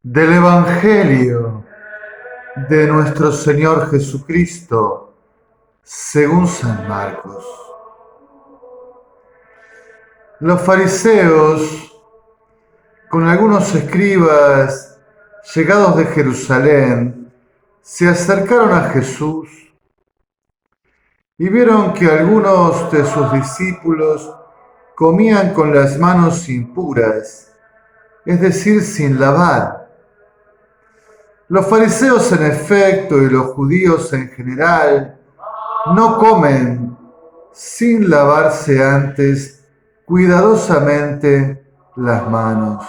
Del Evangelio de nuestro Señor Jesucristo, según San Marcos. Los fariseos, con algunos escribas llegados de Jerusalén, se acercaron a Jesús y vieron que algunos de sus discípulos comían con las manos impuras, es decir, sin lavar. Los fariseos en efecto y los judíos en general no comen sin lavarse antes cuidadosamente las manos,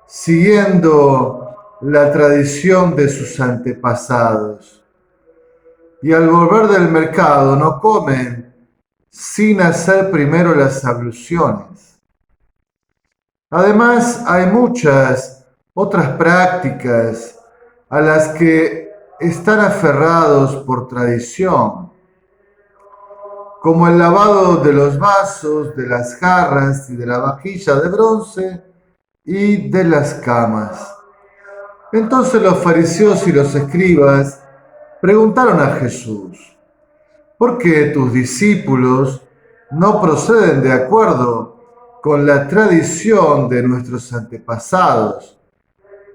siguiendo la tradición de sus antepasados. Y al volver del mercado no comen sin hacer primero las abluciones. Además, hay muchas otras prácticas a las que están aferrados por tradición, como el lavado de los vasos, de las jarras y de la vajilla de bronce y de las camas. Entonces los fariseos y los escribas preguntaron a Jesús: ¿por qué tus discípulos no proceden de acuerdo con la tradición de nuestros antepasados,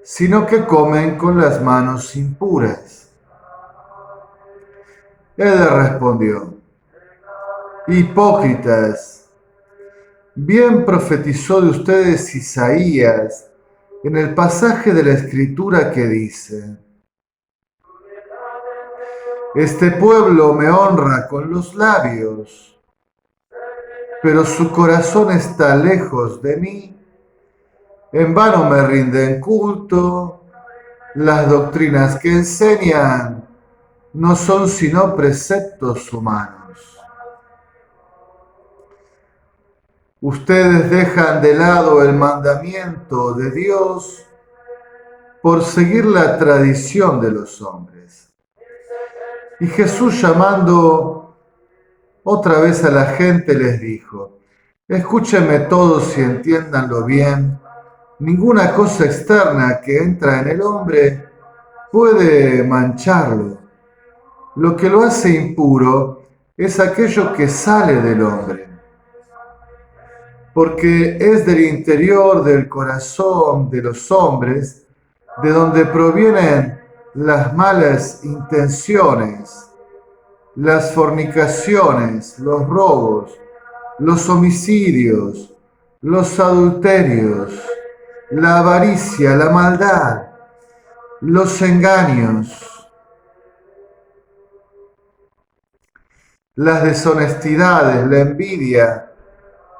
sino que comen con las manos impuras? Él le respondió: hipócritas, bien profetizó de ustedes Isaías en el pasaje de la Escritura que dice: este pueblo me honra con los labios, pero su corazón está lejos de mí. En vano me rinden culto, las doctrinas que enseñan no son sino preceptos humanos. Ustedes dejan de lado el mandamiento de Dios por seguir la tradición de los hombres. Y Jesús, llamando otra vez a la gente, les dijo: escúchenme todos y entiéndanlo bien. Ninguna cosa externa que entra en el hombre puede mancharlo. Lo que lo hace impuro es aquello que sale del hombre, porque es del interior del corazón de los hombres de donde provienen las malas intenciones, las fornicaciones, los robos, los homicidios, los adulterios, la avaricia, la maldad, los engaños, las deshonestidades, la envidia,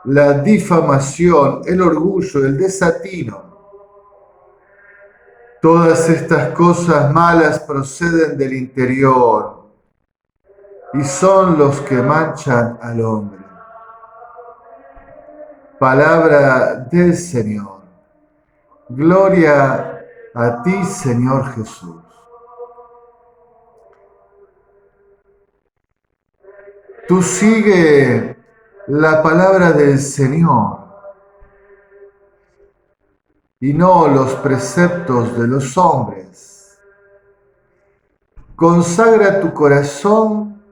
la difamación, el orgullo, el desatino. Todas estas cosas malas proceden del interior y son los que manchan al hombre. Palabra del Señor. Gloria a ti, Señor Jesús. Tú sigue la palabra del Señor y no los preceptos de los hombres. Consagra tu corazón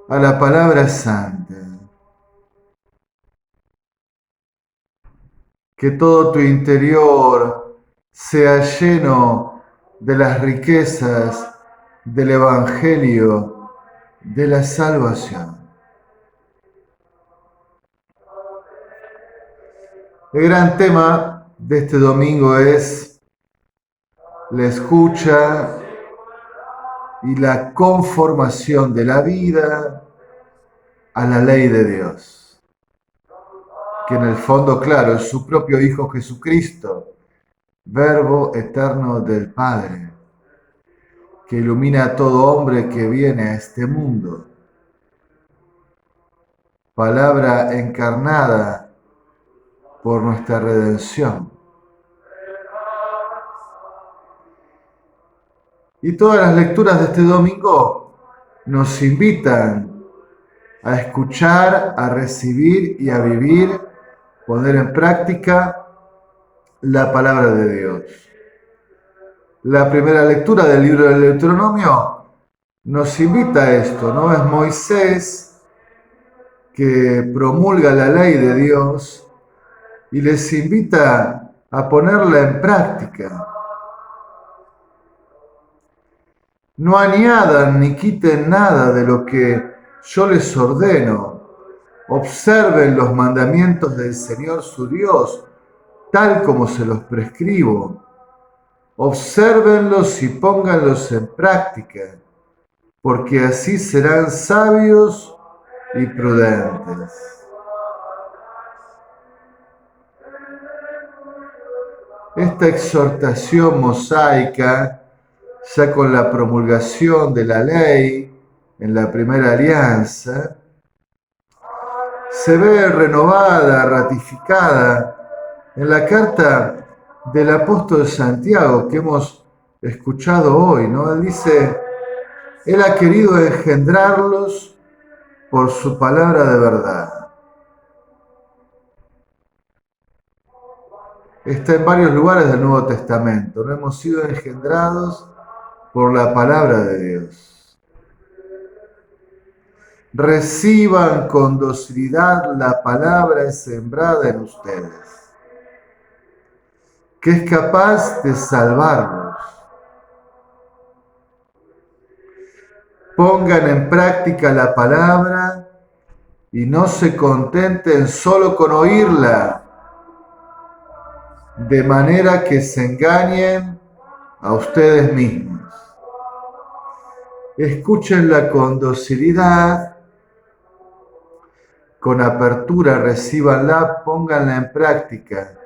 a la palabra santa. Que todo tu interior sea lleno de las riquezas del Evangelio de la salvación. El gran tema de este domingo es la escucha y la conformación de la vida a la ley de Dios, que en el fondo, claro, es su propio Hijo Jesucristo, Verbo eterno del Padre, que ilumina a todo hombre que viene a este mundo. Palabra encarnada por nuestra redención. Y todas las lecturas de este domingo nos invitan a escuchar, a recibir y a vivir, poner en práctica la palabra de Dios. La primera lectura del libro del Deuteronomio nos invita a esto, ¿no? Es Moisés que promulga la ley de Dios y les invita a ponerla en práctica. No añadan ni quiten nada de lo que yo les ordeno. Observen los mandamientos del Señor su Dios, tal como se los prescribo. Obsérvenlos y pónganlos en práctica, porque así serán sabios y prudentes. Esta exhortación mosaica, ya con la promulgación de la ley en la primera alianza, se ve renovada, ratificada en la carta del apóstol Santiago que hemos escuchado hoy, ¿no? Él dice, Él ha querido engendrarlos por su palabra de verdad. Está en varios lugares del Nuevo Testamento, no hemos sido engendrados por la palabra de Dios. Reciban con docilidad la palabra sembrada en ustedes, que es capaz de salvarlos. Pongan en práctica la palabra y no se contenten solo con oírla, de manera que se engañen a ustedes mismos. Escúchenla con docilidad, con apertura, recíbanla, pónganla en práctica.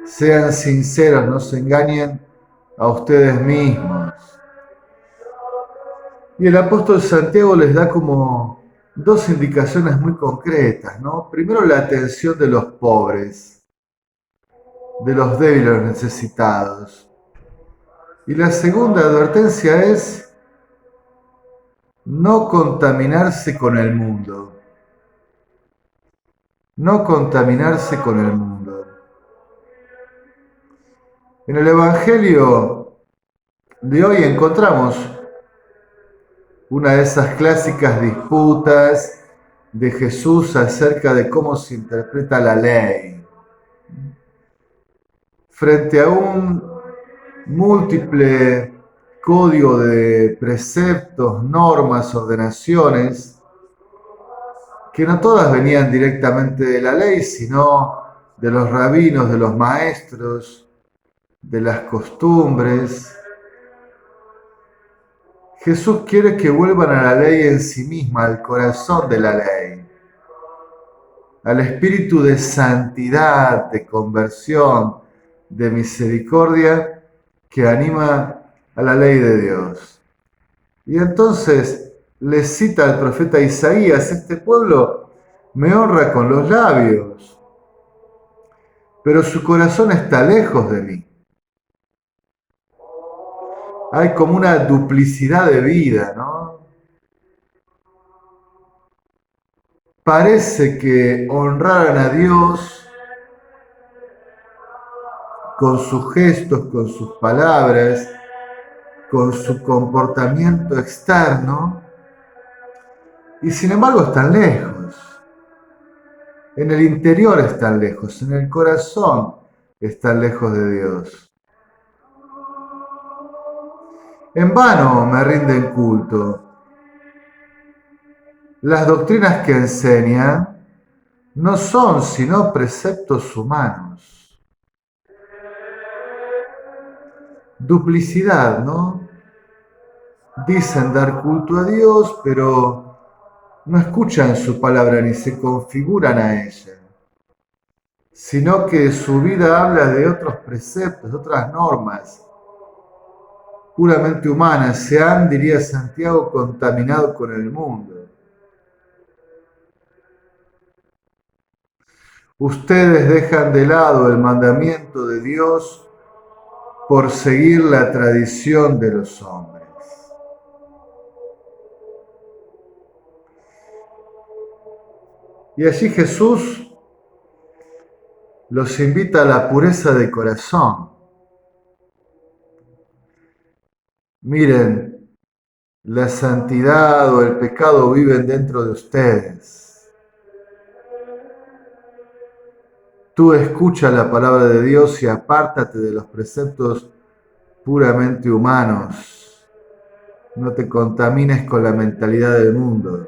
Sean sinceros, no se engañen a ustedes mismos. Y el apóstol Santiago les da como dos indicaciones muy concretas, ¿no? Primero, la atención de los pobres, de los débiles, los necesitados. Y la segunda advertencia es no contaminarse con el mundo. No contaminarse con el mundo. En el Evangelio de hoy encontramos una de esas clásicas disputas de Jesús acerca de cómo se interpreta la ley. Frente a un múltiple código de preceptos, normas, ordenaciones, que no todas venían directamente de la ley, sino de los rabinos, de los maestros, de las costumbres. Jesús quiere que vuelvan a la ley en sí misma, al corazón de la ley, al espíritu de santidad, de conversión, de misericordia que anima a la ley de Dios. Y entonces le cita al profeta Isaías, este pueblo me honra con los labios, pero su corazón está lejos de mí. Hay como una duplicidad de vida, ¿no? Parece que honraran a Dios con sus gestos, con sus palabras, con su comportamiento externo, y sin embargo están lejos. En el interior están lejos, en el corazón están lejos de Dios. En vano me rinden culto. Las doctrinas que enseñan no son sino preceptos humanos. Duplicidad, ¿no? Dicen dar culto a Dios, pero no escuchan su palabra ni se configuran a ella, sino que su vida habla de otros preceptos, de otras normas, puramente humanas. Se han, diría Santiago, contaminado con el mundo. Ustedes dejan de lado el mandamiento de Dios por seguir la tradición de los hombres. Y allí Jesús los invita a la pureza de corazón. Miren, la santidad o el pecado viven dentro de ustedes. Tú escucha la palabra de Dios y apártate de los preceptos puramente humanos. No te contamines con la mentalidad del mundo.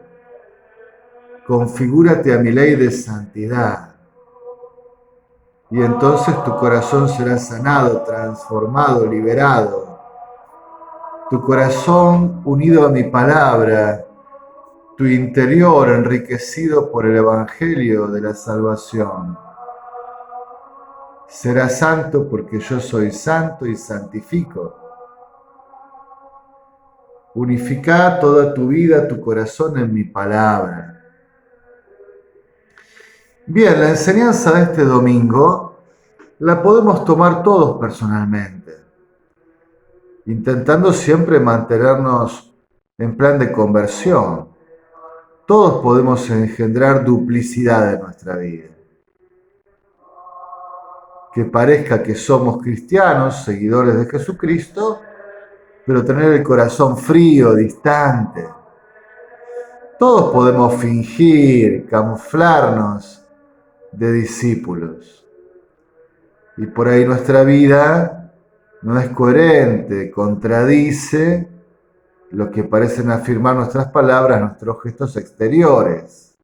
Configúrate a mi ley de santidad. Y entonces tu corazón será sanado, transformado, liberado. Tu corazón unido a mi palabra, tu interior enriquecido por el Evangelio de la salvación. Será santo porque yo soy santo y santifico. Unifica toda tu vida, tu corazón en mi palabra. Bien, la enseñanza de este domingo la podemos tomar todos personalmente, intentando siempre mantenernos en plan de conversión. Todos podemos engendrar duplicidad en nuestra vida. Que parezca que somos cristianos, seguidores de Jesucristo, pero tener el corazón frío, distante. Todos podemos fingir, camuflarnos de discípulos. Y por ahí nuestra vida no es coherente, contradice lo que parecen afirmar nuestras palabras, nuestros gestos exteriores.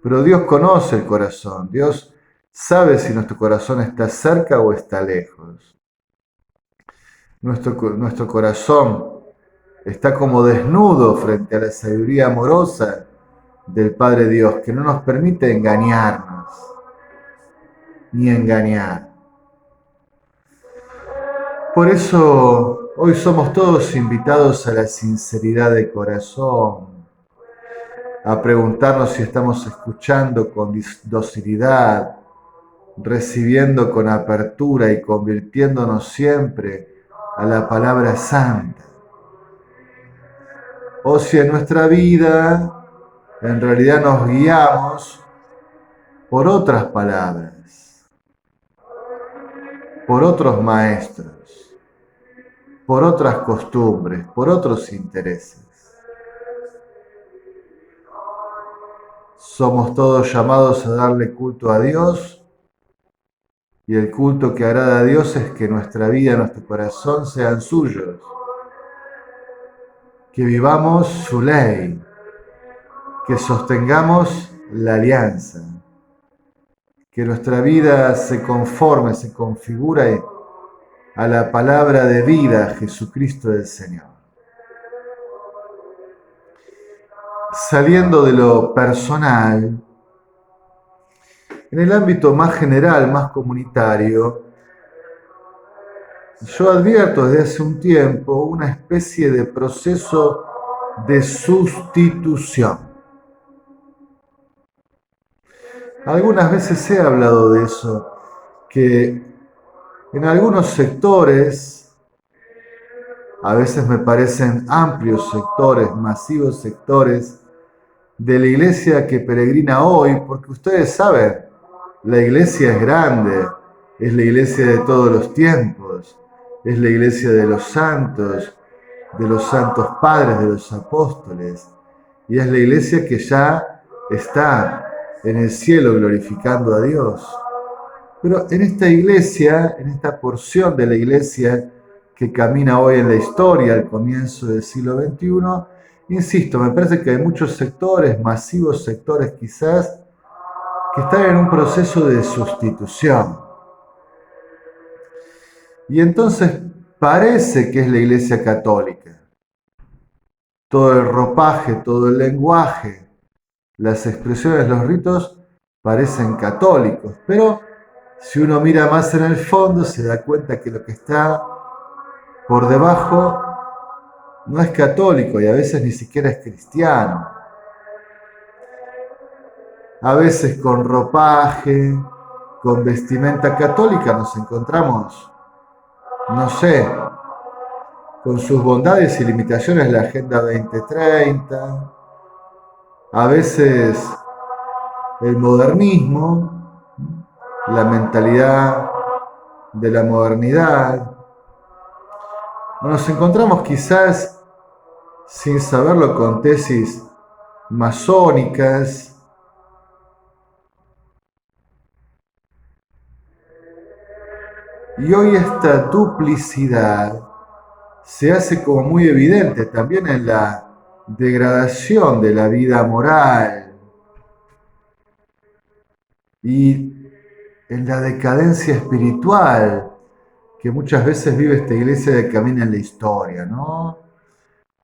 Pero Dios conoce el corazón, Dios sabe si nuestro corazón está cerca o está lejos. Nuestro corazón está como desnudo frente a la sabiduría amorosa del Padre Dios, que no nos permite engañarnos ni engañar. Por eso hoy somos todos invitados a la sinceridad de corazón, a preguntarnos si estamos escuchando con docilidad, recibiendo con apertura y convirtiéndonos siempre a la palabra santa. O si en nuestra vida en realidad nos guiamos por otras palabras, por otros maestros, por otras costumbres, por otros intereses. Somos todos llamados a darle culto a Dios, y el culto que agrada a Dios es que nuestra vida, nuestro corazón sean suyos, que vivamos su ley, que sostengamos la alianza, que nuestra vida se conforme, se configure a la palabra de vida, Jesucristo del Señor. Saliendo de lo personal, en el ámbito más general, más comunitario, yo advierto desde hace un tiempo una especie de proceso de sustitución. Algunas veces he hablado de eso, que en algunos sectores, a veces me parecen amplios sectores, masivos sectores de la iglesia que peregrina hoy, porque ustedes saben, la iglesia es grande, es la iglesia de todos los tiempos, es la iglesia de los santos padres, de los apóstoles, y es la iglesia que ya está en el cielo glorificando a Dios. Pero en esta iglesia, en esta porción de la iglesia que camina hoy en la historia, al comienzo del siglo XXI, insisto, me parece que hay muchos sectores, masivos sectores quizás, que están en un proceso de sustitución. Y entonces parece que es la iglesia católica. Todo el ropaje, todo el lenguaje, las expresiones, los ritos parecen católicos, pero si uno mira más en el fondo se da cuenta que lo que está por debajo no es católico y a veces ni siquiera es cristiano. A veces con ropaje, con vestimenta católica nos encontramos, no sé, con sus bondades y limitaciones la Agenda 2030, a veces el modernismo, la mentalidad de la modernidad, O nos encontramos quizás, sin saberlo, con tesis masónicas, y hoy esta duplicidad se hace como muy evidente también en la degradación de la vida moral y en la decadencia espiritual que muchas veces vive esta iglesia que camina en la historia, ¿no?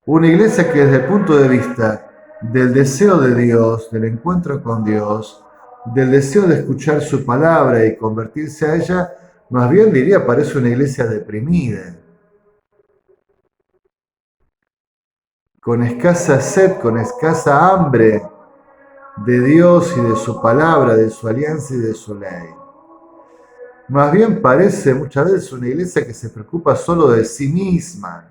Una iglesia que desde el punto de vista del deseo de Dios, del encuentro con Dios, del deseo de escuchar su palabra y convertirse a ella, más bien diría parece una iglesia deprimida, con escasa sed, con escasa hambre de Dios y de su palabra, de su alianza y de su ley. Más bien parece muchas veces una iglesia que se preocupa solo de sí misma,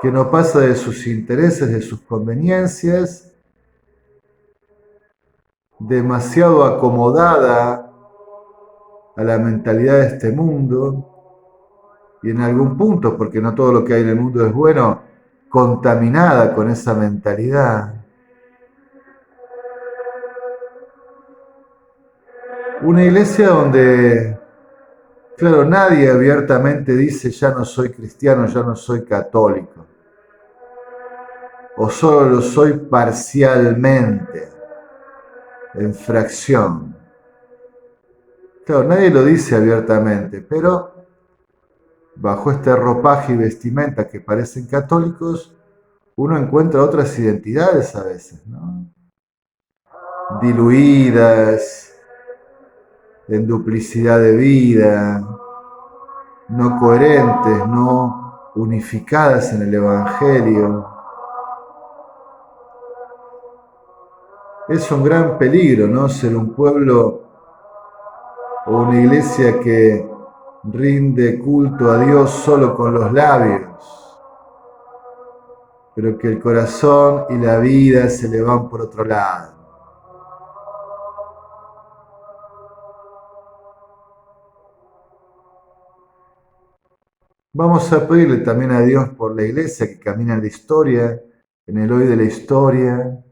que no pasa de sus intereses, de sus conveniencias, demasiado acomodada a la mentalidad de este mundo y en algún punto, porque no todo lo que hay en el mundo es bueno, contaminada con esa mentalidad. Una iglesia donde, claro, nadie abiertamente dice ya no soy cristiano, ya no soy católico, o solo lo soy parcialmente, en fracción. Claro, nadie lo dice abiertamente, pero bajo este ropaje y vestimenta que parecen católicos, uno encuentra otras identidades a veces, ¿no? Diluidas, en duplicidad de vida, no coherentes, no unificadas en el Evangelio. Es un gran peligro, ¿no? Ser un pueblo o una iglesia que rinde culto a Dios solo con los labios, pero que el corazón y la vida se le van por otro lado. Vamos a pedirle también a Dios por la iglesia que camina en la historia, en el hoy de la historia,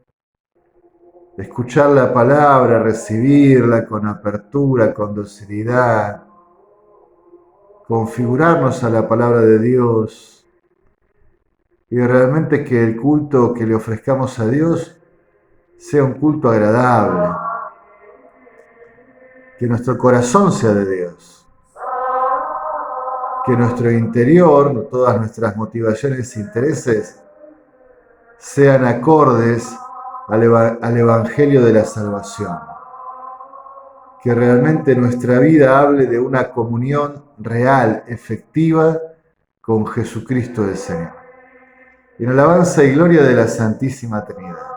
escuchar la palabra, recibirla con apertura, con docilidad, configurarnos a la palabra de Dios y realmente que el culto que le ofrezcamos a Dios sea un culto agradable, que nuestro corazón sea de Dios, que nuestro interior, todas nuestras motivaciones e intereses sean acordes al Evangelio de la salvación. Que realmente nuestra vida hable de una comunión real, efectiva, con Jesucristo el Señor. En alabanza y gloria de la Santísima Trinidad.